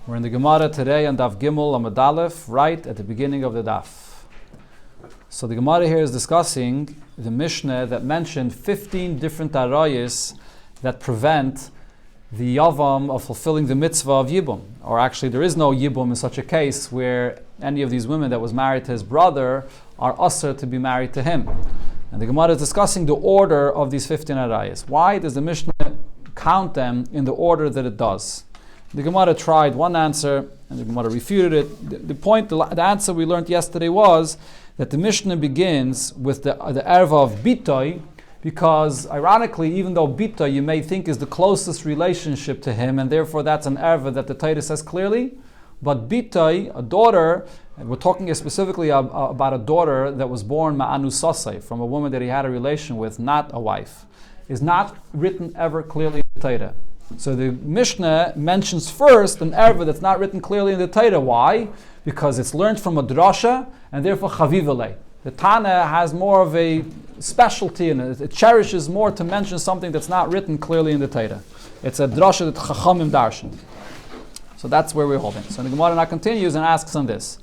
We're in the Gemara today on Daf Gimel Amud Aleph, right at the beginning of the Daf. So the Gemara here is discussing the Mishnah that mentioned 15 different arayos that prevent the Yavam of fulfilling the mitzvah of Yibum. Or actually there is no Yibum in such a case where any of these women that was married to his brother are usher to be married to him. And the Gemara is discussing the order of these 15 arayos. Why does the Mishnah count them in the order that it does? The Gemara tried one answer, and the Gemara refuted it. The answer we learned yesterday was that the Mishnah begins with the erva of bitoi, because ironically, even though bitoi you may think is the closest relationship to him, and therefore that's an erva that the Torah says clearly, but bitoi, a daughter, and we're talking specifically about a daughter that was born ma'anu sasai, from a woman that he had a relation with, not a wife, is not written ever clearly in the Torah. So the Mishnah mentions first an erva that's not written clearly in the Torah. Why? Because it's learned from a drasha, and therefore chavivalei. The Tana has more of a specialty in it. It cherishes more to mention something that's not written clearly in the Torah. It's a drasha that chachamim darshan. So that's where we're holding. So the Gemara now continues and asks on this.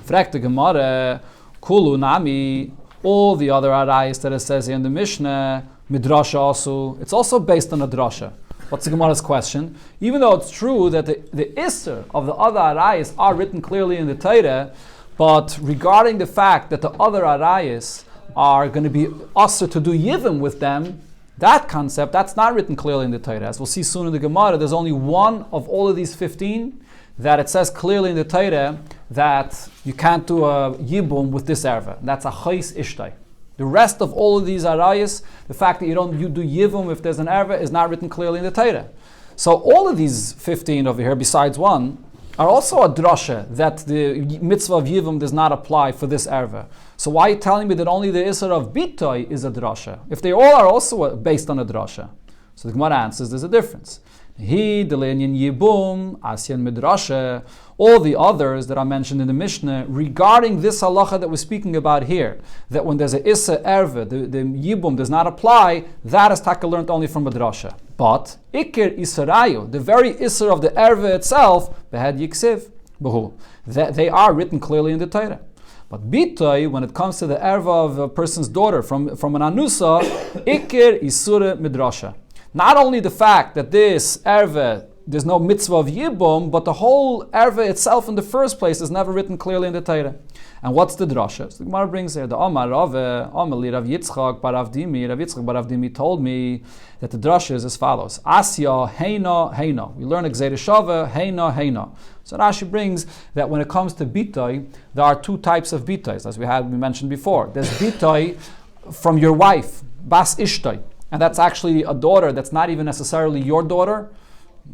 Frek the Gemara, kulu nami, all the other arayos that it says here in the Mishnah, midrasha also, it's also based on a drasha. What's the Gemara's question? Even though it's true that the isser of the other arayos are written clearly in the Torah, but regarding the fact that the other arayos are going to be usher to do yivim with them, that concept, that's not written clearly in the Torah. As we'll see soon in the Gemara, there's only one of all of these 15 that it says clearly in the Torah that you can't do a yibum with this erva. That's a chais ishtai. The rest of all of these arayos, the fact that you do yivum if there's an erva, is not written clearly in the Torah. So all of these 15 over here, besides one, are also a drasha that the mitzvah of yivum does not apply for this erva. So why are you telling me that only the isser of bitoi is a drasha, if they all are also based on a drasha? So the Gemara answers there's a difference. He delenyan yibum asyan midrasha. All the others that are mentioned in the Mishnah regarding this halacha that we're speaking about here, that when there's a issa erva, the yibum does not apply, that is taka learned only from a drasha. But ikir isarayu, the very issa of the erva itself, behed yiksiv behu, they are written clearly in the Torah. But bitoi, when it comes to the erva of a person's daughter from an anusa, ikir isura midrasha. Not only the fact that this erva, there's no mitzvah of yibum, but the whole erva itself in the first place is never written clearly in the Torah. And what's the drasha? So the Gemara brings here the Omar Rav Yitzchak bar Avdimi. Rav Yitzchak bar Avdimi told me that the drasha is as follows: Asya heina heina. We learn Gzeira Shava heina heina. So Rashi brings that when it comes to bitoi, there are two types of bitois, as we mentioned before. There's bitoi from your wife, bas ishtoi. And that's actually a daughter that's not even necessarily your daughter,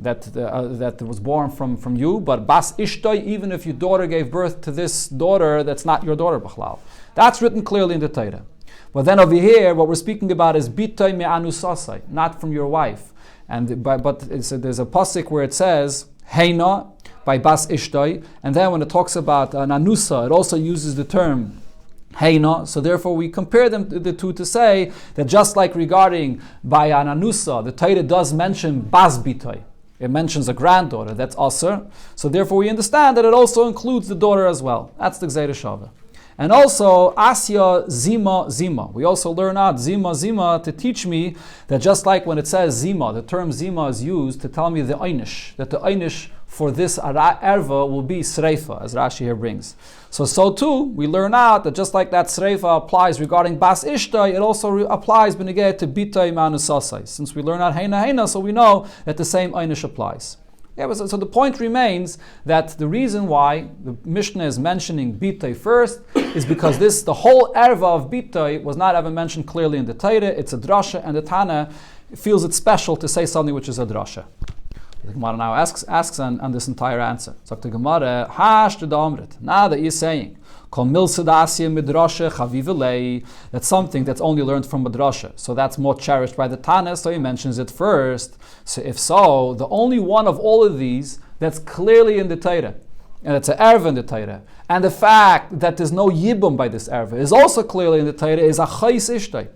that was born from you, but bas ishtoi, even if your daughter gave birth to this daughter that's not your daughter, b'chlal. That's written clearly in the Torah. But then over here, what we're speaking about is bitoi me'anu sasai, not from your wife. But there's a pasuk where it says heina by bas ishtoi, and then when it talks about an anusa, it also uses the term heina, so therefore we compare them the two to say that just like regarding by an anusa, the Torah does mention bas bitoi. It mentions a granddaughter, that's aser. So therefore we understand that it also includes the daughter as well. That's the Gzeira Shava. And also, Asya Zima Zima. We also learn out Zima Zima to teach me that just like when it says Zima, the term Zima is used to tell me the Einish, that the Einish for this erva will be Sreifa, as Rashi here brings. So too, we learn out that just like that Sreifa applies regarding Bas Ishtai, it also applies beneged to Bitay Manusasai. Since we learn out Heina Heina, so we know that the same Einish applies. Yeah, so the point remains that the reason why the Mishnah is mentioning Bitay first is because the whole erva of Bitay was not ever mentioned clearly in the Torah. It's a drasha, and the Tana feels it special to say something which is a drasha. The Gemara now asks on this entire answer. So the Gemara, now that you're saying that's something that's only learned from a drasha, so that's more cherished by the Tana, so he mentions it first. So if so, the only one of all of these that's clearly in the Torah, and it's an erva in the Torah, and the fact that there's no yibum by this erva is also clearly in the Torah, is a chais ishtay.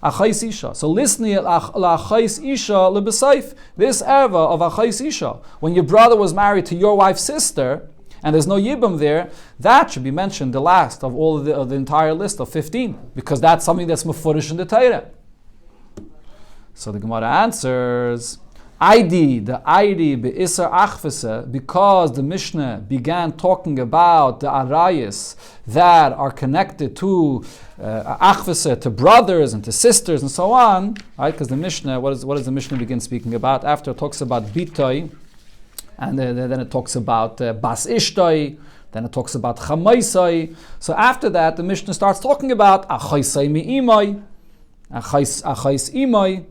achais isha. So listening achais isha lebesayf, this erva of achais isha, when your brother was married to your wife's sister, and there's no yibum there, that should be mentioned the last of all of the entire list of 15, because that's something that's mefurish in the Torah. So the Gemara answers, the ID be'isar achvese, because the Mishnah began talking about the arayis that are connected to achvese, to brothers and to sisters and so on, right? Because the Mishnah, what does the Mishnah begin speaking about? After it talks about bitoi, and then it talks about bas ishtoi, then it talks about chamaisai. So after that, the Mishnah starts talking about achaisai mi'imai, achais imai.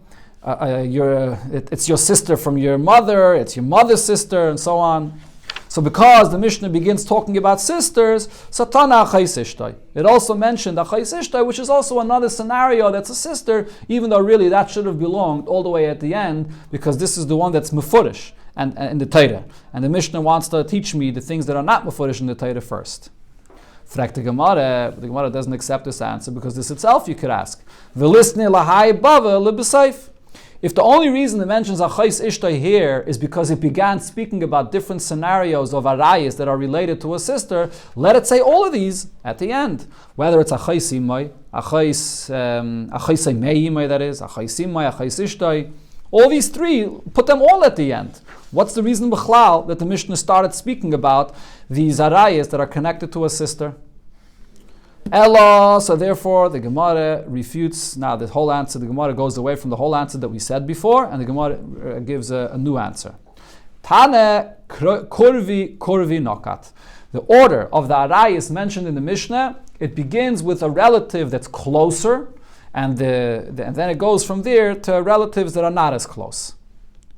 It's your sister from your mother, it's your mother's sister, and so on. So because the Mishnah begins talking about sisters, satana achais ishtai. It also mentioned achais ishtai, which is also another scenario that's a sister, even though really that should have belonged all the way at the end, because this is the one that's mefurish and in the Torah. And the Mishnah wants to teach me the things that are not mefurish in the Torah first. Fragt the Gemara doesn't accept this answer, because this itself you could ask. V'lisne lahai bava lebesayf. If the only reason it mentions achais ishtai here is because it began speaking about different scenarios of arayis that are related to a sister, let it say all of these at the end. Whether it's achais imai, achais meimai, that is, achais imai, achais ishtai, all these three, put them all at the end. What's the reason b'chlal that the Mishnah started speaking about these arayis that are connected to a sister? Ella, so therefore the Gemara refutes. Now the whole answer, the Gemara goes away from the whole answer that we said before, and the Gemara gives a new answer. Tane kurvi nokat. The order of the arayis mentioned in the Mishnah, it begins with a relative that's closer, and then it goes from there to relatives that are not as close.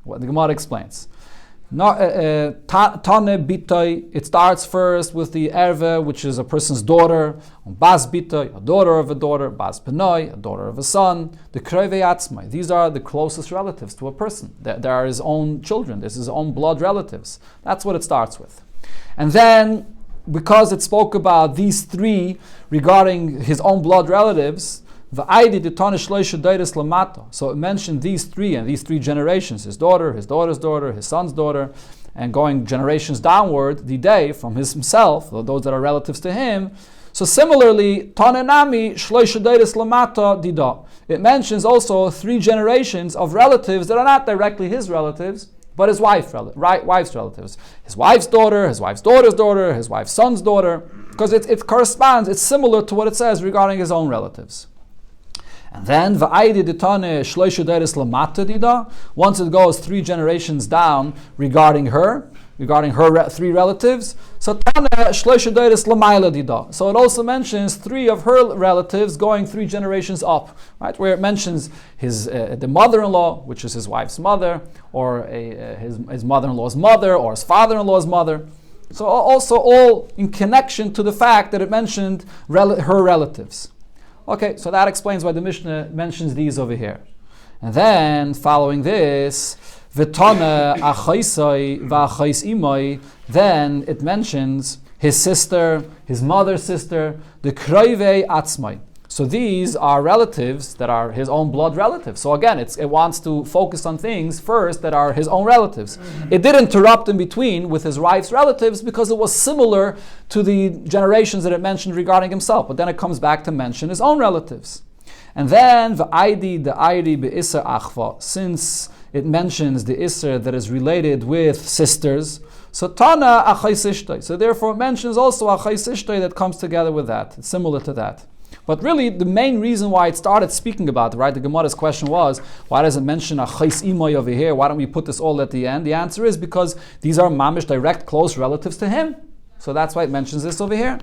What the Gemara explains. Tane bitoi, it starts first with the erve, which is a person's daughter. Bas bitoi, a daughter of a daughter. Bas penoi, a daughter of a son. The kreve atzmai, these are the closest relatives to a person. They are his own children. This is his own blood relatives. That's what it starts with. And then, because it spoke about these three regarding his own blood relatives, so it mentioned these three generations, his daughter, his daughter's daughter, his son's daughter, and going generations downward, the day from himself, those that are relatives to him. So similarly, it mentions also three generations of relatives that are not directly his relatives, but his wife's relatives. His wife's daughter, his wife's daughter's daughter, his wife's son's daughter, because it corresponds, it's similar to what it says regarding his own relatives. And then once it goes three generations down regarding her three relatives, so it also mentions three of her relatives going three generations up, right? Where it mentions the mother-in-law, which is his wife's mother, or his mother-in-law's mother, or his father-in-law's mother. So also all in connection to the fact that it mentioned her relatives. Okay, so that explains why the Mishnah mentions these over here. And then, following this, V'tana achaisai v'achais imai, then it mentions his sister, his mother's sister, the kroivei atzmai. So these are relatives that are his own blood relatives. So again, it wants to focus on things first that are his own relatives. It did interrupt in between with his wife's relatives because it was similar to the generations that it mentioned regarding himself. But then it comes back to mention his own relatives. And then the ID be'isar achva, since it mentions the isser that is related with sisters, so tana achais ishtai. So therefore it mentions also achais ishtai that comes together with that. It's similar to that. But really, the main reason why it started speaking about it, right? The Gemara's question was, why does it mention achais imay over here? Why don't we put this all at the end? The answer is because these are mamish, direct, close relatives to him. So that's why it mentions this over here.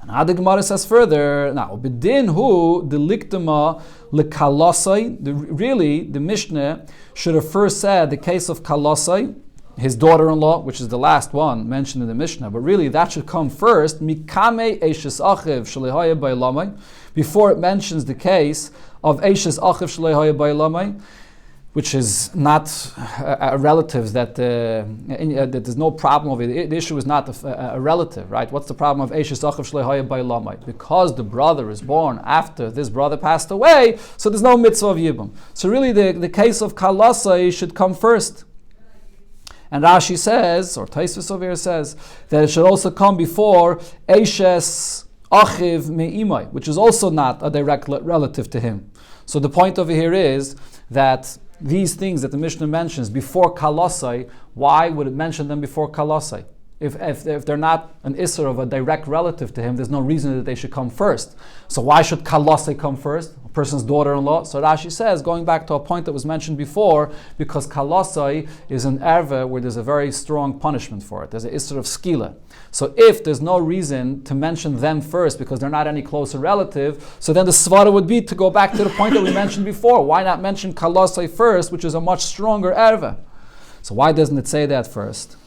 And how the Gemara says further, now, b'din hu deliktama lekalosai. Really, the Mishnah should have first said the case of kalosai, his daughter-in-law, which is the last one mentioned in the Mishnah, but really that should come first, mikame eishes achiv shalehaya bailamai, before it mentions the case of eishes achiv shalehaya bailamai, which is not relatives, that there's no problem of it. The issue is not a relative, right? What's the problem of Eishes Achiv Shleihaya Bailamai? Because the brother is born after this brother passed away, so there's no mitzvah of Yibum. So really the case of Kalasai should come first. And Rashi says, or Taisvis over here says, that it should also come before Eishes Achiv Me'imai, which is also not a direct relative to him. So the point over here is that these things that the Mishnah mentions before Kalasai, why would it mention them before Kalasai? If they're not an Isser of a direct relative to him, there's no reason that they should come first. So why should Kalasai come first? A person's daughter-in-law? So Rashi says, going back to a point that was mentioned before, because Kalasai is an erva where there's a very strong punishment for it. There's an Isser of Skila. So if there's no reason to mention them first because they're not any closer relative, so then the svara would be to go back to the point that we mentioned before. Why not mention Kalasai first, which is a much stronger erva? So why doesn't it say that first?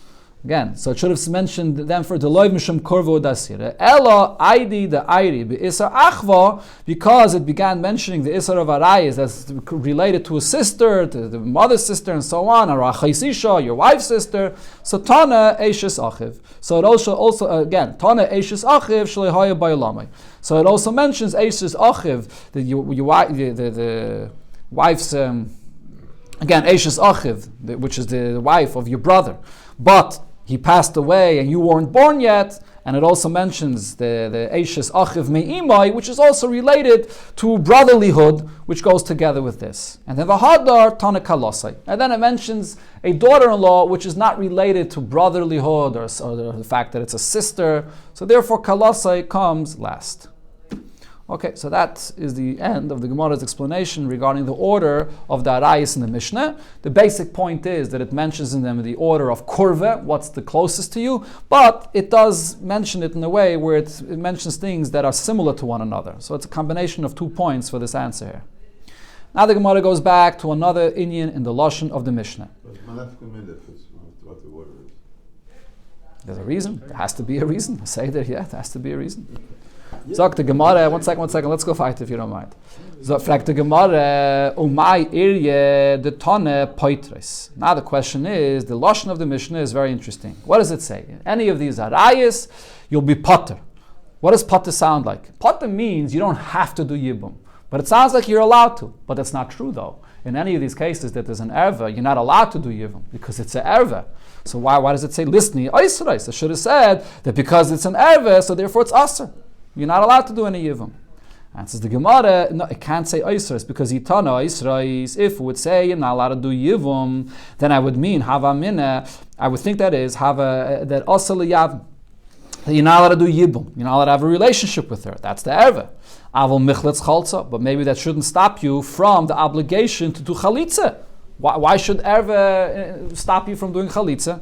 Again, so it should have mentioned them for the loiv mishum korvo dasira. Ella aidi the airi be isar achva, because it began mentioning the isar of arayis that's related to a sister, to the mother's sister, and so on, or achaisisha, your wife's sister. So tana eishes achiv. So it also again tana eishes achiv shleihaya ba'olamai. So it also mentions eishes achiv, the wife's again eishes achiv, which is the wife of your brother, but he passed away and you weren't born yet. And it also mentions the Eishes Achiv Me'imai, which is also related to brotherlyhood, which goes together with this. And then the Hadar Tana Kalasai. And then it mentions a daughter-in-law, which is not related to brotherlyhood or the fact that it's a sister. So therefore Kalasai comes last. Okay, so that is the end of the Gemara's explanation regarding the order of the Arayis in the Mishnah. The basic point is that it mentions in them the order of Kurve, what's the closest to you, but it does mention it in a way where it mentions things that are similar to one another. So it's a combination of 2 points for this answer here. Now the Gemara goes back to another inyan in the Lashon of the Mishnah. There's a reason. There has to be a reason. I say that, yeah, there has to be a reason. Sagt the Gemara, one second, let's go fight if you don't mind. So, fragt the Gemara, umay irye de tonne poitres. Now the question is, the Lashon of the Mishnah is very interesting. What does it say? In any of these arayas, you'll be potter. What does potter sound like? Potter means you don't have to do yibum, but it sounds like you're allowed to. But that's not true though. In any of these cases that there's an erva, you're not allowed to do yibum because it's an erva. So why does it say listni oisrais? I should have said that because it's an erva, so therefore it's aser. You're not allowed to do any yivum. Answers the Gemara, no, it can't say oisrais because itana oisrais. If it would say you're not allowed to do yivum, then I would mean hava mina. I would think that is hava that asal yav. You're not allowed to do yibum. You're not allowed to have a relationship with her. That's the erva. Avol michletz chalza. But maybe that shouldn't stop you from the obligation to do chalitza. Why should erva stop you from doing chalitza?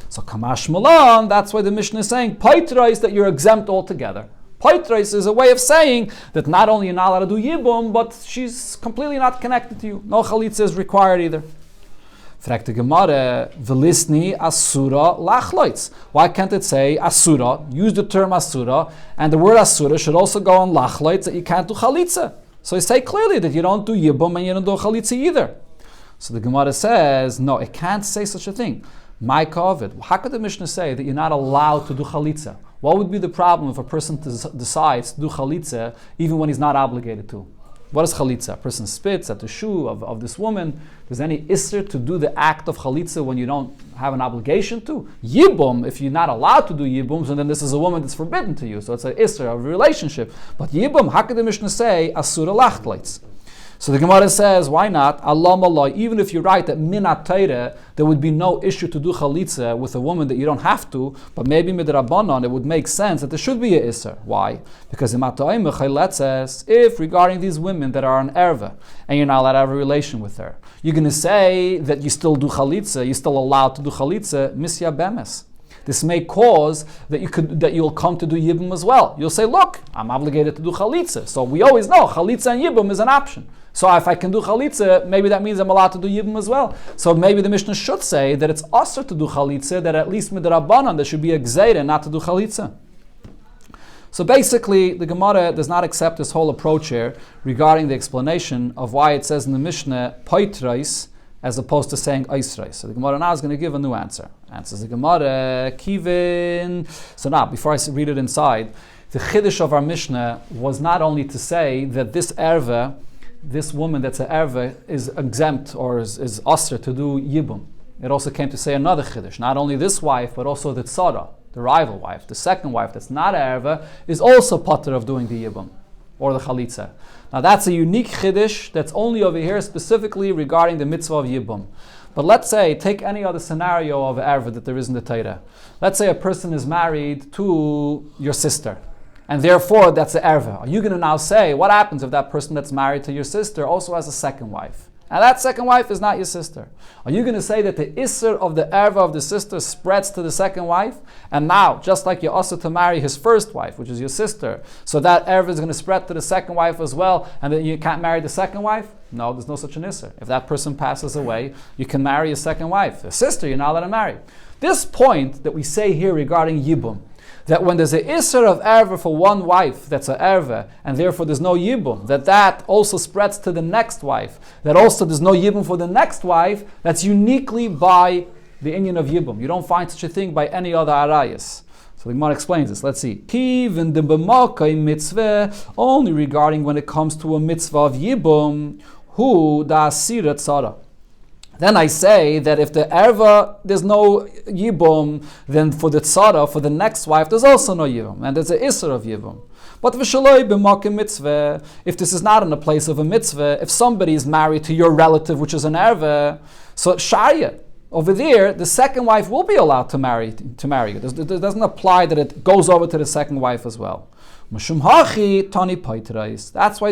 So kamash malan. That's why the Mishnah is saying paitrais that you're exempt altogether. Paitrais is a way of saying that not only you're not allowed to do yibum, but she's completely not connected to you. No chalitza is required either. Fragt the Gemara, v'lisni asura lachloitz. Why can't it say asura? Use the term asura, and the word asura should also go on lachloitz that you can't do chalitza. So you say clearly that you don't do yibum and you don't do chalitza either. So the Gemara says, no, it can't say such a thing. My kovid. How could the Mishnah say that you're not allowed to do chalitza? What would be the problem if a person decides to do chalitza even when he's not obligated to? What is chalitza? A person spits at the shoe of this woman. There's any isser to do the act of chalitza when you don't have an obligation to? Yibum, if you're not allowed to do yibum, so then this is a woman that's forbidden to you. So it's an isser of a relationship. But yibum, how could the Mishnah say asura lachtleitz? So the Gemara says, why not? Allah malai, even if you're right that minat Torah, there would be no issue to do chalitza with a woman that you don't have to, but maybe midrabanan, it would make sense that there should be a isser. Why? Because if regarding these women that are an erva, and you're not allowed to have a relation with her, you're going to say that you still do chalitza, you're still allowed to do chalitza, misya bemes. This may cause that you'll come to do yibum as well. You'll say, look, I'm obligated to do chalitza. So we always know chalitza and yibum is an option. So if I can do chalitza, maybe that means I'm allowed to do yibum as well. So maybe the Mishnah should say that it's asr to do chalitza, that at least midrabanan there should be a gzeira not to do chalitza. So basically, the Gemara does not accept this whole approach here regarding the explanation of why it says in the Mishnah, poitrais, as opposed to saying Eisrei. So the Gemara now is going to give a new answer. Answers the Gemara, Kivin. So now, before I read it inside, the Chiddush of our Mishnah was not only to say that this erva, this woman that's an erva, is exempt or is asr to do yibum. It also came to say another Chiddush. Not only this wife, but also the tzara, the rival wife, the second wife that's not an erva, is also pater of doing the yibum or the chalitza. Now that's a unique Chiddush that's only over here specifically regarding the mitzvah of yibum. But let's say, take any other scenario of erva that there is in the Torah. Let's say a person is married to your sister, and therefore that's the erva. Are you going to now say, what happens if that person that's married to your sister also has a second wife? And that second wife is not your sister. Are you going to say that the isser of the erva of the sister spreads to the second wife? And now, just like you're also to marry his first wife, which is your sister, so that erva is going to spread to the second wife as well, and then you can't marry the second wife? No, there's no such an isser. If that person passes away, you can marry a second wife. A sister, you're not allowed to marry. This point that we say here regarding yibum, that when there's an isser of erva for one wife, that's an erva, and therefore there's no yibum, that also spreads to the next wife, that also there's no yibum for the next wife, that's uniquely by the inyan of yibum. You don't find such a thing by any other arayas. So the Gemara explains this. Let's see. Even the b'makai mitzvah, only regarding when it comes to a mitzvah of yibum, hu da asira tzara. Then I say that if the erva, there's no yibum, then for the tzara, for the next wife, there's also no yibum, and there's an isser of yibum. But v'shaloi b'makim mitzvah, if this is not in the place of a mitzvah, if somebody is married to your relative, which is an erva, so shaya, over there, the second wife will be allowed to marry you. It doesn't apply that it goes over to the second wife as well. That's why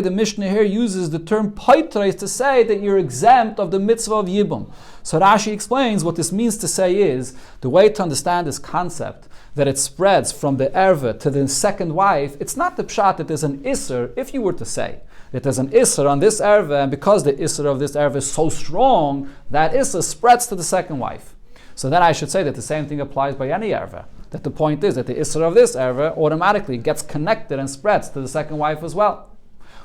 the Mishnah here uses the term paitrais to say that you're exempt of the mitzvah of yibum. So Rashi explains what this means to say is, the way to understand this concept, that it spreads from the erva to the second wife, it's not the pshat that there's an isser, if you were to say that there's an isser on this erva, and because the isser of this erva is so strong, that isser spreads to the second wife. So then I should say that the same thing applies by any erva. That the point is that the isser of this erva automatically gets connected and spreads to the second wife as well.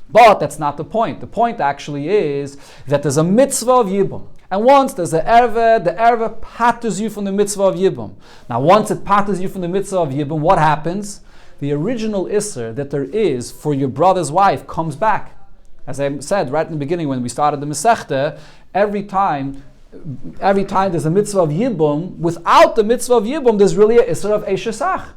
But that's not the point. The point actually is that there's a mitzvah of yibum. And once there's the erva patters you from the mitzvah of yibum. Now once it patters you from the mitzvah of yibum, what happens? The original isser that there is for your brother's wife comes back. As I said right in the beginning when we started the Masechta, every time there's a mitzvah of yibum, without the mitzvah of yibum, there's really an isser of eshesach.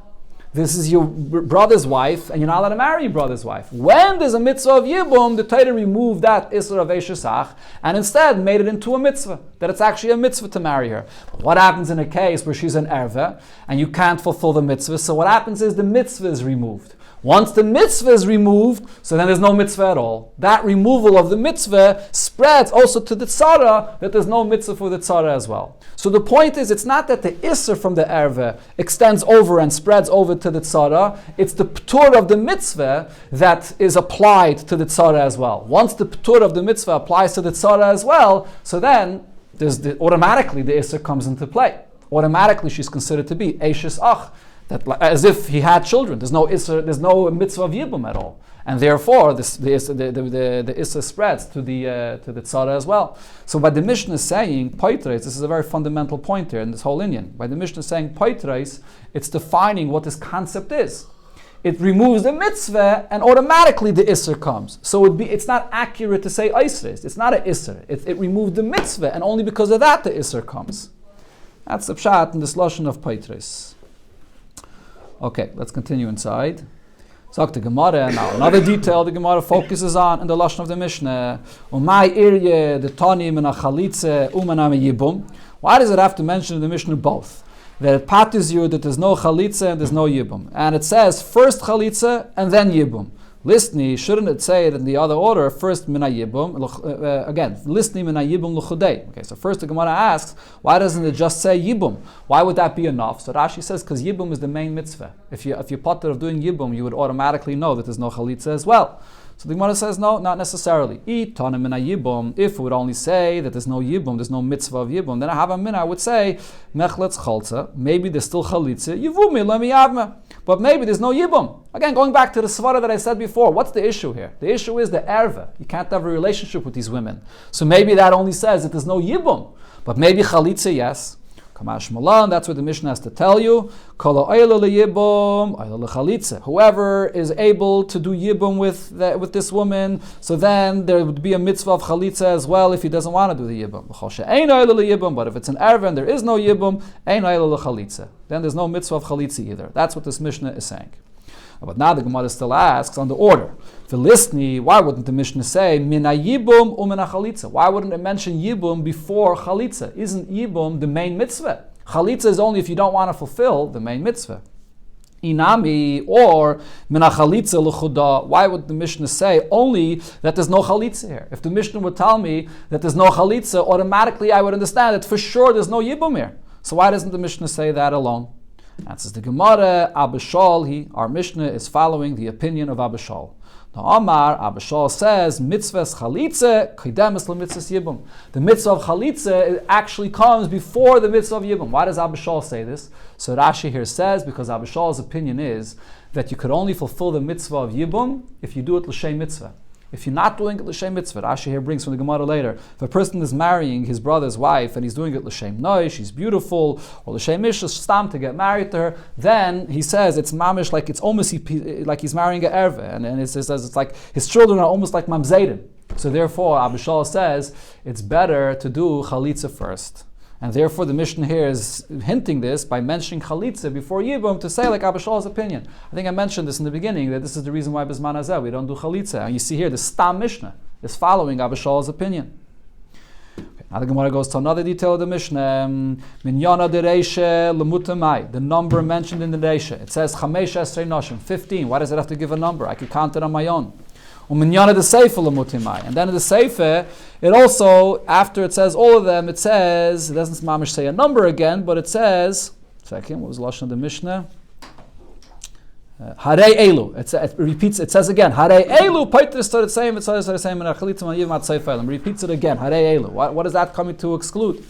This is your brother's wife, and you're not allowed to marry your brother's wife. When there's a mitzvah of yibum, the Torah removed that isser of eshesach, and instead made it into a mitzvah, that it's actually a mitzvah to marry her. What happens in a case where she's an erva, and you can't fulfill the mitzvah? So what happens is the mitzvah is removed. Once the mitzvah is removed, so then there's no mitzvah at all. That removal of the mitzvah spreads also to the tzara, that there's no mitzvah for the tzara as well. So the point is, it's not that the isser from the erva extends over and spreads over to the tzara, it's the ptur of the mitzvah that is applied to the tzara as well. Once the ptur of the mitzvah applies to the tzara as well, so then automatically the isser comes into play. Automatically she's considered to be eishes ach. That, as if he had children. There's no mitzvah of yibum at all, and therefore the issa spreads to the tzara as well. So by the Mishnah saying paitrais, this is a very fundamental point here in this whole inyan. By the Mishnah saying paitrais, it's defining what this concept is. It removes the mitzvah, and automatically the isser comes. So it's not accurate to say isres. It's not an isser. It removed the mitzvah, and only because of that the isser comes. That's the pshat in this lashon of paitrais. Okay, let's continue inside. Sagt the Gemara now. Another detail the Gemara focuses on in the lashon of the Mishnah. Why does it have to mention in the Mishnah both? That it patters you that there's no chalitza and there's no yibum. And it says first chalitza and then yibum. Listni, shouldn't it say it in the other order, first mina yibum, again, listni mina yibum l'chudei. Okay, so first the Gemara asks, why doesn't it just say yibum? Why would that be enough? So Rashi says, because yibum is the main mitzvah. If you're potter of doing yibum, you would automatically know that there's no chalitza as well. So the Gemara says, no, not necessarily. If we would only say that there's no yibum, there's no mitzvah of yibum, then I would say, mechletz chalza, maybe there's still chalitza, yivumi lemi yavme. But maybe there's no yibum. Again, going back to the svara that I said before, what's the issue here? The issue is the erva. You can't have a relationship with these women. So maybe that only says that there's no yibum. But maybe chalitza, yes. Kamash Malan, that's what the Mishnah has to tell you. Whoever is able to do yibum with this woman, so then there would be a mitzvah of chalitza as well if he doesn't want to do the yibum. But if it's an erva and there is no yibum, then there's no mitzvah of chalitza either. That's what this Mishnah is saying. But now the Gemara still asks on the order. Why wouldn't the Mishnah say mina yibum umina chalitza? Why wouldn't it mention yibum before chalitza? Isn't yibum the main mitzvah? Chalitza is only if you don't want to fulfill the main mitzvah. Inami or mina chalitza l'chuda. Why would the Mishnah say only that there's no chalitza here? If the Mishnah would tell me that there's no chalitza, automatically I would understand that for sure there's no yibum here. So why doesn't the Mishnah say that alone? Answers the Gemara, Abishal, our Mishnah is following the opinion of Abishal. Now Amar, Abishal says, mitzvahs chalitza, kidemis lemitzvahs yibum. The mitzvah of chalitza actually comes before the mitzvah of yibum. Why does Abishal say this? So Rashi here says, because Abishal's opinion is that you could only fulfill the mitzvah of yibum if you do it l'shem mitzvah. If you're not doing it l'shem mitzvah, Rashi here brings from the Gemara later, if a person is marrying his brother's wife and he's doing it l'shem noi, she's beautiful, or l'shem ish, stam to get married to her, then he says it's mamish, like it's almost like he's marrying an erva, and it says it's like his children are almost like mamzedim. So therefore, Abishal says it's better to do chalitza first. And therefore the Mishnah here is hinting this by mentioning chalitza before yibum to say like Abishal's opinion. I think I mentioned this in the beginning, that this is the reason why Bisman Hazeh we don't do chalitza. And you see here the Stam Mishnah is following Abishal's opinion. Okay, now the Gemara goes to another detail of the Mishnah. Minyana dereishe lemutamai, the number mentioned in the Reisha. It says chamesh esrei noshim, 15. Why does it have to give a number? I could count it on my own. And then in the Sefer, it also, after it says all of them, it says, it doesn't mamish say a number again, but it says, second, what was the lashon of the Mishnah? Hare Elu. It repeats, it says again, Hare Elu, Paiter started saying, it started saying, repeats it again, Hare Elu. What is that coming to exclude?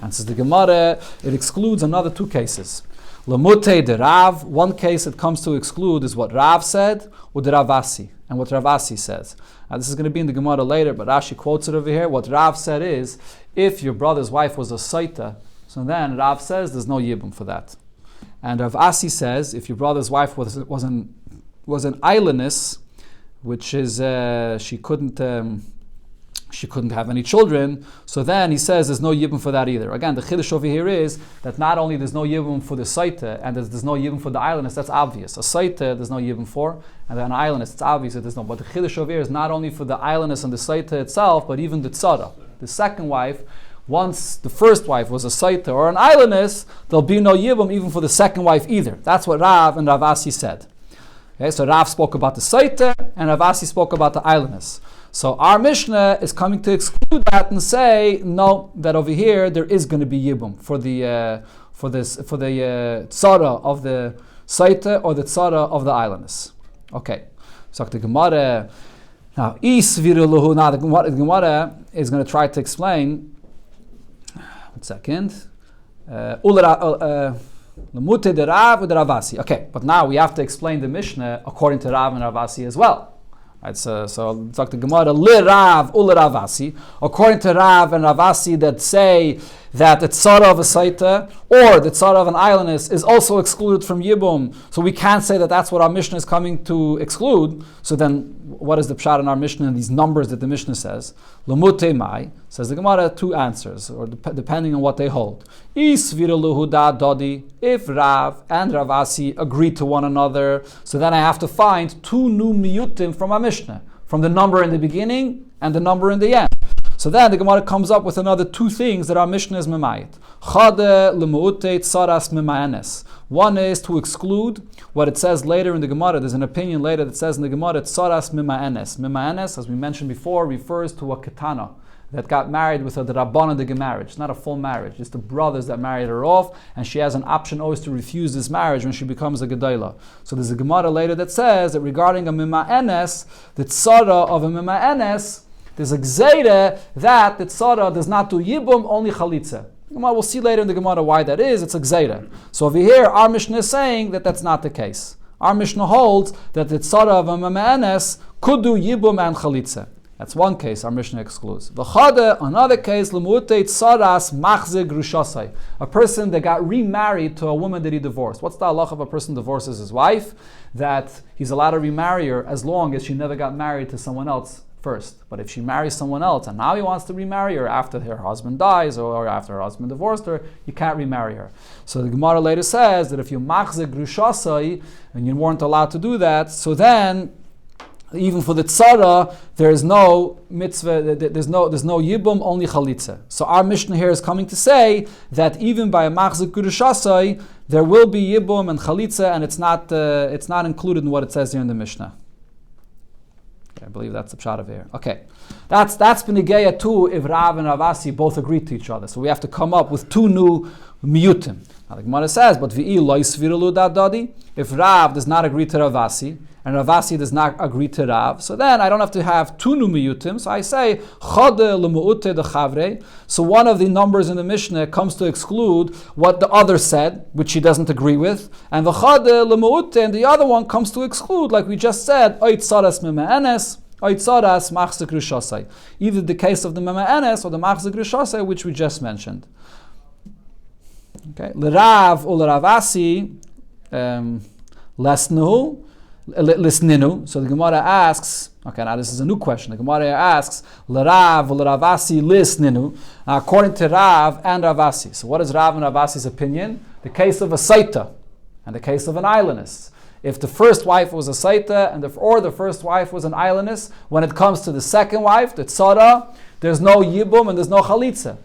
And says the Gemara, it excludes another two cases. Lamute de Rav, one case it comes to exclude is what Rav said, or the Ravasi, and what Ravasi says. Now this is going to be in the Gemara later, but Rashi quotes it over here. What Rav said is, if your brother's wife was a saita, so then Rav says there's no yibum for that. And Ravasi says, if your brother's wife was an islandess, which is she couldn't have any children, so then he says there's no yibum for that either. Again, the chiddush over here is that not only there's no yibum for the saita, and there's no yibum for the islandess, that's obvious. A saita there's no yibum for, and then an islandess, it's obvious that there's no. But the chiddush over here is not only for the islandess and the saita itself, but even the tzara, the second wife. Once the first wife was a saita or an islandess, there'll be no yibum even for the second wife either. That's what Rav and Ravasi said. Okay, so Rav spoke about the saita, and Ravasi spoke about the islandess. So our Mishnah is coming to exclude that and say no, that over here there is going to be yibum for the tzara of the saita or the tzara of the islandess. Okay, so the Gemara now the Gemara is going to try to explain. 1 second. Lamute de Rav de Ravasi. Okay, but now we have to explain the Mishnah according to Rav and Ravasi as well. Right, so Dr. Gemara li Rav ul Ravasi, according to Rav and Ravasi that say that the tzara of a saita or the tzara of an islandess is also excluded from yibum. So we can't say that that's what our Mishnah is coming to exclude. So then, what is the pshat in our Mishnah and these numbers that the Mishnah says? Lamute mai, says the Gemara, two answers, or depending on what they hold. If Rav and Ravasi agree to one another, so then I have to find two new miyutim from our Mishnah, from the number in the beginning and the number in the end. So then the Gemara comes up with another two things that our Mishnah is memayit. Chade lemuute tzaras memayanes. One is to exclude what it says later in the Gemara. There's an opinion later that says in the Gemara tzaras memayanes. Memayanes, as we mentioned before, refers to a katana. that got married with a Rabbanah marriage. It's not a full marriage. It's the brothers that married her off, and she has an option always to refuse this marriage when she becomes a Gedaila. So there's a Gemara later that says that regarding a Mima'enes, the tzara of a Mima'enes, there's a Gzeire that the tzara does not do Yibum, only Chalitza. We'll see later in the Gemara why that is. It's a Gzeire. So over here, our Mishnah is saying that that's not the case. Our Mishnah holds that the tzara of a Mima'enes could do Yibum and Chalitza. That's one case our Mishnah excludes. V'chade, another case, l'mu'utei tzaras machze grushasai. A person that got remarried to a woman that he divorced. What's the halach of a person divorces his wife? That he's allowed to remarry her as long as she never got married to someone else first. But if she marries someone else and now he wants to remarry her after her husband dies or after her husband divorced her, you can't remarry her. So the Gemara later says that if you machze grushasai and you weren't allowed to do that, so then even for the tzara, there is no mitzvah, there's no yibum, only chalitza. So our Mishnah here is coming to say that even by a machzik kudushasai, there will be yibum and chalitza, and it's not included in what it says here in the Mishnah. Okay, I believe that's the pshat of here. Okay, that's b'negeya too if Rav and Ravasi both agree to each other. So we have to come up with two new miyutim. Now the Gemara says, but v'i lo yisviru dadi. If Rav does not agree to Ravasi, and Ravasi does not agree to Rav, so then I don't have to have two new miyutim. So I say chode lemu'ute de chavre. So one of the numbers in the Mishnah comes to exclude what the other said, which he doesn't agree with, and the chode lemu'ute, and the other one comes to exclude, like we just said, oit saras mima'enes, oit saras machzik rishasai. Either the case of the mima'enes or the machzik rishasai, which we just mentioned. Okay, l'Rav or l'Ravasi lesnu. Lisninu. So the Gemara asks, okay, now this is a new question. The Gemara asks, L'Rav L'Ravasi Lisninu, according to Rav and Ravasi. So what is Rav and Ravasi's opinion? The case of a Saita and the case of an islandess. If the first wife was a Saita or the first wife was an islandess, when it comes to the second wife, the Tzara, there's no Yibum and there's no Chalitza.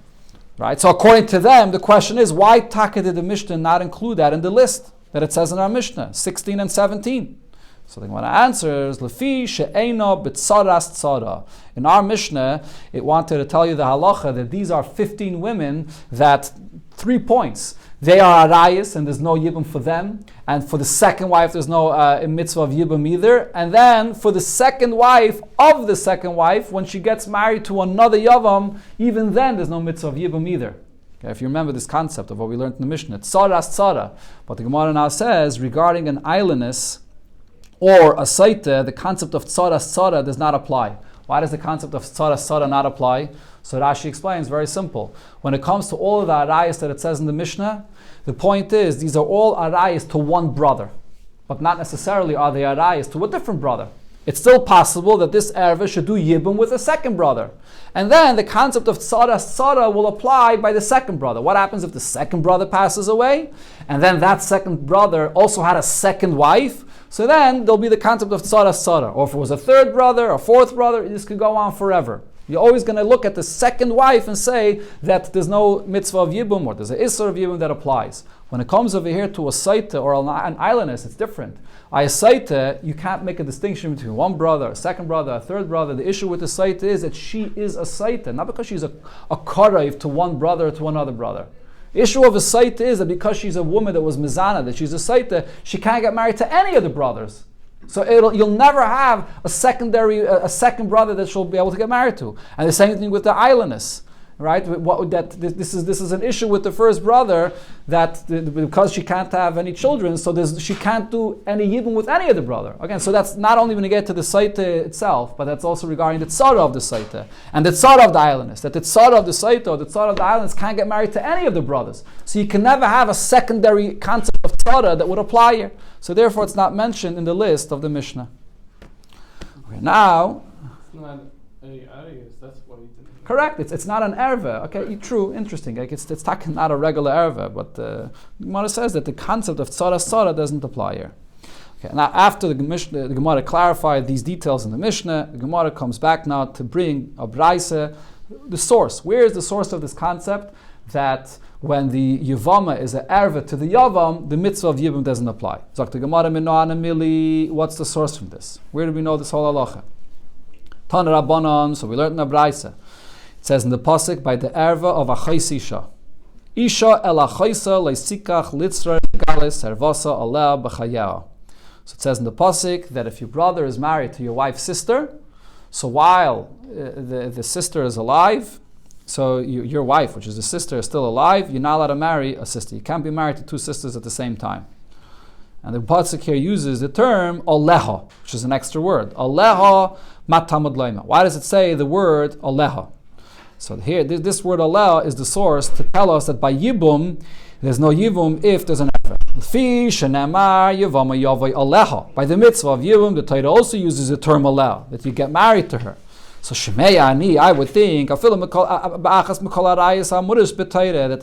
Right? So according to them, the question is, why Taka did the Mishnah not include that in the list that it says in our Mishnah, 16 and 17? So the Gemara answers, Lefi she'eino b'tzaras tzara. In our Mishnah, it wanted to tell you the halacha that these are 15 women that, 3 points. They are arayis and there's no yibum for them. And for the second wife, there's no mitzvah of yibum either. And then for the second wife of the second wife, when she gets married to another yavam, even then there's no mitzvah of yibum either. Okay, if you remember this concept of what we learned in the Mishnah, tzaras tzara. But the Gemara now says, regarding an islandess, or a saita, the concept of tzara does not apply. Why does the concept of tzara not apply? So Rashi explains, very simple. When it comes to all of the arayas that it says in the Mishnah, the point is, these are all arayas to one brother. But not necessarily are they arayas to a different brother. It's still possible that this erva should do yibum with a second brother. And then the concept of tzara will apply by the second brother. What happens if the second brother passes away? And then that second brother also had a second wife? So then there'll be the concept of tzara. Or if it was a third brother, a fourth brother, this could go on forever. You're always going to look at the second wife and say that there's no mitzvah of yibum or there's an issur of yibum that applies. When it comes over here to a saita or an islandess, it's different. A saita, you can't make a distinction between one brother, a second brother, a third brother. The issue with the saita is that she is a saita, not because she's a karev to one brother or to another brother. The issue of a saita is that because she's a woman that was mizana, that she's a saita, she can't get married to any of the brothers. So you'll never have a second brother that she'll be able to get married to. And the same thing with the islandess, right? This is an issue with the first brother that because she can't have any children, so she can't do any yibum with any of the brother. Again, so that's not only when you get to the saita itself, but that's also regarding the tzara of the saita and the tzara of the islandess. That the tzara of the saita or the tzara of the islandess can't get married to any of the brothers. So you can never have a secondary concept of tzara that would apply here. So therefore, it's not mentioned in the list of the Mishnah. Okay, now, it's not any arias. That's why he didn't. Correct. It's not an erva. Okay, true. Interesting. Like it's not a regular erva, but the Gemara says that the concept of tzara doesn't apply here. Okay. Now, after the Gemara clarified these details in the Mishnah, the Gemara comes back now to bring a braisa, the source. Where is the source of this concept that when the Yevama is an erva to the Yavam, the mitzvah of Yibum doesn't apply? Zok the Gemara Minoana Mili. What's the source from this? Where do we know this whole halacha? Tan Rabbanon. So we learned in the braisa. It says in the pasuk, by the erva of achais isha. Isha el achaisa leisikach litzra galis hervasa aleh b'chayah. So it says in the pasuk that if your brother is married to your wife's sister, so while the sister is alive, so your wife, which is the sister, is still alive, you're not allowed to marry a sister. You can't be married to two sisters at the same time. And the pasuk here uses the term aleha, which is an extra word. Aleha matamad leima. Why does it say the word aleha? So here, this word aleha is the source to tell us that by yibum, there's no yibum if there's an erva. By the mitzvah of yibum, the Torah also uses the term aleha, that you get married to her. So Shemei Ani, I would think, that the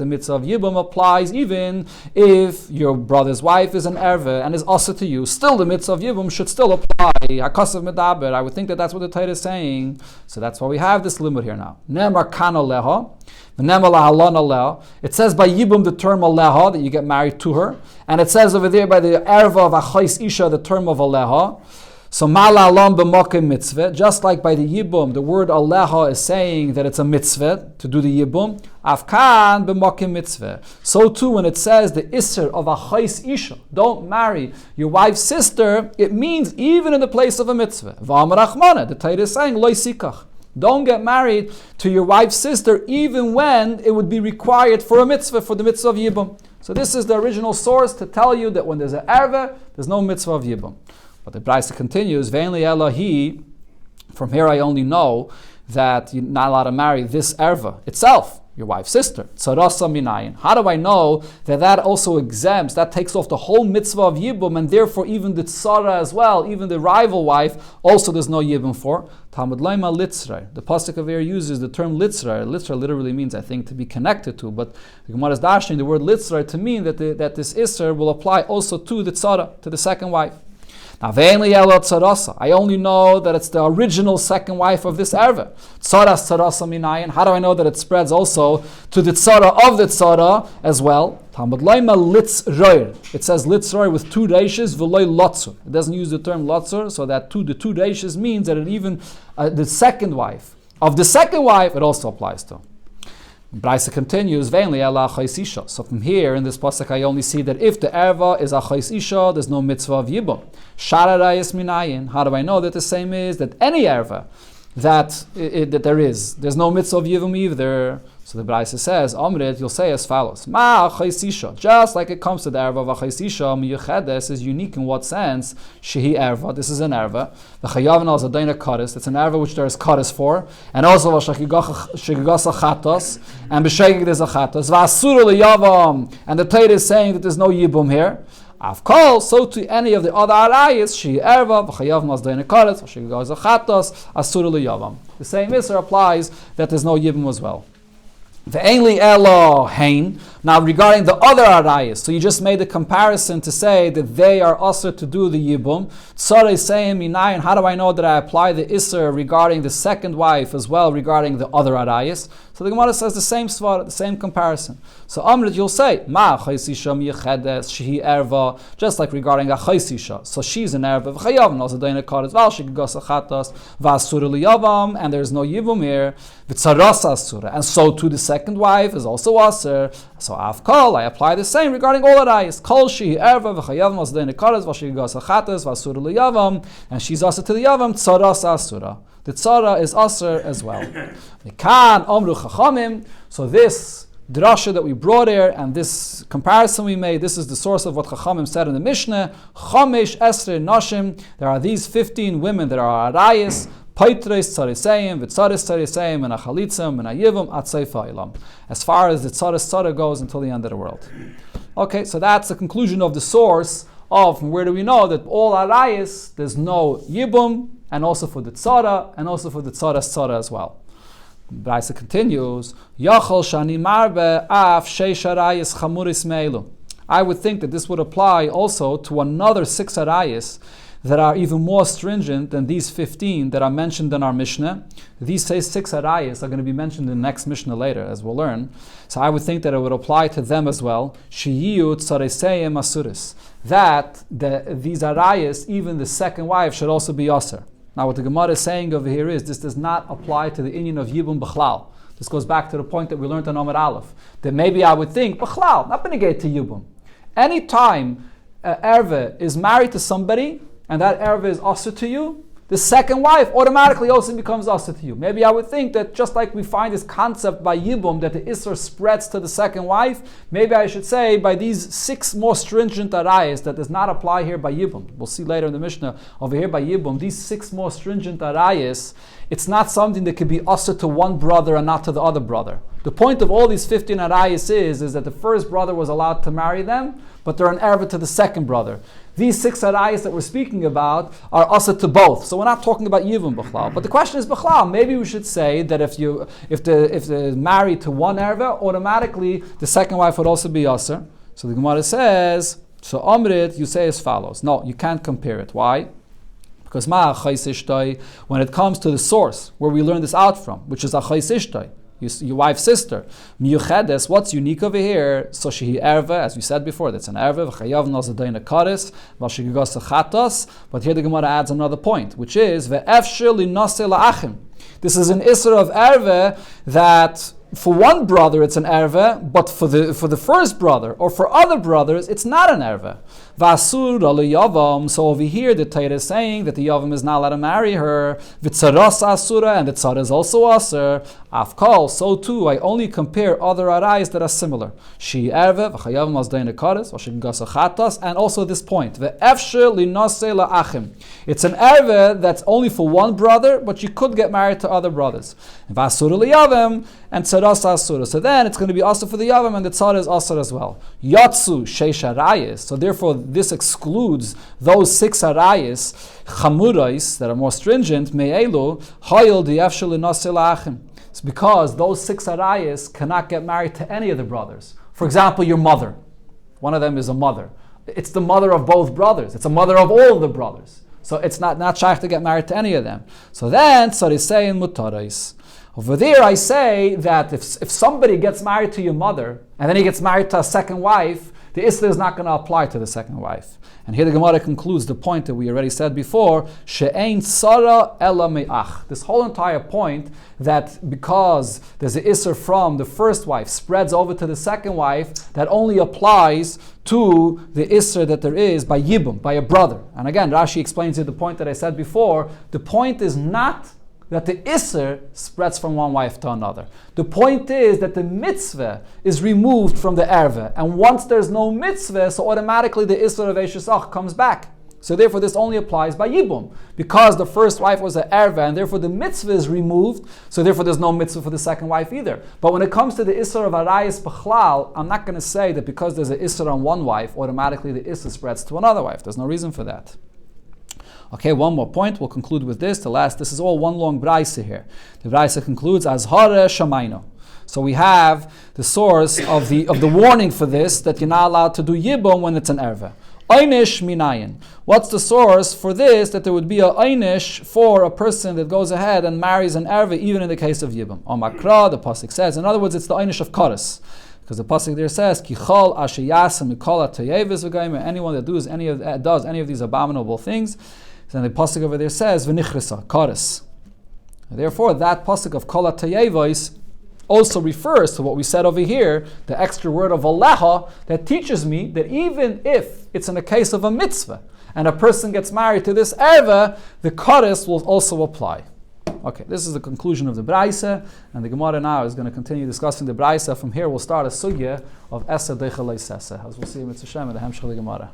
mitzvah of Yibum applies even if your brother's wife is an erva and is also to you. Still, the mitzvah of Yibum should still apply. I would think that that's what the Torah is saying. So that's why we have this limit here now. It says by Yibum the term aleha, that you get married to her. And it says over there by the erva of achais isha, the term of aleha. So mala alam b'mokim mitzvah, just like by the yibum, the word aleha is saying that it's a mitzvah to do the yibum. Afkan b'mokim mitzvah. So too, when it says the isser of achais isha, don't marry your wife's sister, it means even in the place of a mitzvah. V'amar achmana, the Torah is saying lo sikach. Don't get married to your wife's sister, even when it would be required for a mitzvah, for the mitzvah of yibum. So this is the original source to tell you that when there's an erva, there's no mitzvah of yibum. But the Brisa continues, Veinli Elohi, from here I only know that you're not allowed to marry this erva itself, your wife's sister. Tzarasa minayin. How do I know that also exempts, that takes off the whole mitzvah of yibum, and therefore even the tzara as well, even the rival wife, also there's no yibum for? Talmud Laima litzray. The pasuk of here uses the term litzray. Litzray literally means, I think, to be connected to, but the Gemara is dashing the word litzray to mean that this isser will apply also to the tzara, to the second wife. Now, I only know that it's the original second wife of this erva. Tzaras tzarasa minayin. How do I know that it spreads also to the tzara of the tzara as well? Talmud Laima litzroir. It says litzroir with two reishes, v'loy lotzur. It doesn't use the term lotzur, so that the two reishes means that it even the second wife of the second wife it also applies to. Brisa continues, Veinli ela achais isha. So from here in this pasuk, I only see that if the erva is achais isha, there's no mitzvah of yibum. Shararayis minayin. How do I know that the same is that any erva that there's no mitzvah of yibum either? So the Brisa says, Amrit, you'll say as follows: Ma achais isha. Just like it comes to the erva of achais isha, miyuchedes is unique in what sense? Shehi erva. This is an erva. The chayavna is a daina kares. It's an erva which there is kares for, and also shegigasa chatos, and b'shegig there's a chatos. V'asura leyavam. And the Torah is saying that there's no yibum here. Avkol, so to any of the other arayas, she erva, v'chayavna is daina kares, v'shegigasa chatos, asura leyavam. The same isser applies that there's no yibum as well. Ve'enli elo hein. Now regarding the other arayas, so you just made a comparison to say that they are also to do the yibum. Tzara is saying minayin. How do I know that I apply the isser regarding the second wife as well regarding the other arayas? So the Gemara says the same svara, the same comparison. So Amrit, you'll say ma achais isha miyechedes shehi erva, just like regarding achais isha. So she's an erva v'chayav also daina kares val shegigas achatas v'asura liyavam, and there's no yibum here v'tzarasa asura, and so to the second wife is also aser. So Avkol, I apply the same regarding all arayas. Kol shehi erva v'chayav also daina kares val shegigas achatas v'asura liyavam, and she's also to the yavam tzarasa asura. The tzara is aser as well. Mekan omru chachamim. So this drasha that we brought here and this comparison we made, this is the source of what chachamim said in the Mishnah. Chamesh esrei nashim. There are these 15 women that are arayis. Paitres tzariseim, v'tzaris tzariseim, and achalitzim, and ayivim, atzeifa ilam. As far as the tzaris tzara goes until the end of the world. Okay, so that's the conclusion of the source of from where do we know that all arayis, there's no yibum, and also for the tzara, and also for the tzara as well. Brisa continues, Yachol shani marbe af sheish arayis chamuris meilu. I would think that this would apply also to another 6 arayis that are even more stringent than these 15 that are mentioned in our Mishnah. These 6 arayis are going to be mentioned in the next Mishnah later, as we'll learn. So I would think that it would apply to them as well. Shiyu tzareseim asuris. That these arayis, even the second wife, should also be aser. Now what the Gemara is saying over here is this does not apply to the inyan of Yibum B'chlal. This goes back to the point that we learned on Amud Aleph, that maybe I would think, B'chlal, not benegay to Yibum. Anytime erve is married to somebody, and that erve is also to you, the second wife automatically also becomes also to you. Maybe I would think that just like we find this concept by Yibum that the Isser spreads to the second wife, maybe I should say by these 6 more stringent arayas that does not apply here by Yibum. We'll see later in the Mishnah over here by Yibum, these 6 more stringent arayas, it's not something that could be also to one brother and not to the other brother. The point of all these 15 arayas is that the first brother was allowed to marry them, but they're an erva to the second brother. These 6 arayas that we're speaking about are also to both. So we're not talking about Yivum B'chlal. But the question is B'chlal. Maybe we should say that if they're married to one erva, automatically the second wife would also be Aser. So the Gemara says, so Amrit, you say as follows. No, you can't compare it. Why? Because when it comes to the source where we learn this out from, which is Achais Ishtay, your wife's sister. Miyuchedes, what's unique over here? So shehi erva, as we said before, that's an erva. But here the Gemara adds another point, which is ve'efshir linase la'achim. This is an isser of erva that for one brother it's an erva, but for the first brother or for other brothers it's not an erva. Vasur yavam. So over here the Torah is saying that the yavam is not allowed to marry her. Vitzaras asura, and the tzara is also aser. Afkal, so too I only compare other arayas that are similar. She erva v'chayavam azdayin ekares v'shigasa, and also this point ve'efshir linase la'achim. It's an erva that's only for one brother, but you could get married to other brothers. Vasur yavam and tzaras asura. So then it's going to be also for the yavam, and the tzara is also as well. Yatsu sheish arayas. So therefore this excludes those 6 arayas chamurais that are more stringent. Me'elu hayil di'efshir linase la'achim. It's because those 6 arayas cannot get married to any of the brothers. For example, your mother. One of them is a mother. It's the mother of both brothers. It's a mother of all of the brothers. So it's not shaykh to get married to any of them. So then, so they say in mutarais. Over there I say that if somebody gets married to your mother, and then he gets married to a second wife, the Isra is not going to apply to the second wife. And here the Gemara concludes the point that we already said before, she'ein Sara ela me'ach. This whole entire point that because there's an Isra from the first wife spreads over to the second wife, that only applies to the Isra that there is by Yibum, by a brother. And again, Rashi explains here the point that I said before. The point is not that the Isser spreads from one wife to another. The point is that the mitzvah is removed from the erva, and once there's no mitzvah, so automatically the Isser of Eishesach comes back. So therefore this only applies by Yibum, because the first wife was an erva, and therefore the mitzvah is removed, so therefore there's no mitzvah for the second wife either. But when it comes to the Isser of Arayis B'chlal, I'm not going to say that because there's an Isser on one wife, automatically the Isser spreads to another wife. There's no reason for that. Okay, one more point. We'll conclude with this. This is all one long braisa here. The braisa concludes as hare shamayno. So we have the source of the warning for this, that you're not allowed to do yibum when it's an erva. Einish minayin. What's the source for this, that there would be a einish for a person that goes ahead and marries an erva, even in the case of yibum? O makra, the pasuk says. In other words, it's the einish of koros. Because the pasuk there says, "Kichol ashiyasam mikol atayeves v'gayim." Anyone that does any of these abominable things. Then the pasuk over there says v'nichrisa koros. Therefore, that pasuk of kol atayeves also refers to what we said over here, the extra word of aleha, that teaches me that even if it's in the case of a mitzvah and a person gets married to this erva, the koros will also apply. Okay, this is the conclusion of the Braisa, and the Gemara now is going to continue discussing the Braisa. From here we'll start a sugya of Esa Deicha Leisesa, as we'll see in Mitzvah Shem and the Hemshech of the Gemara.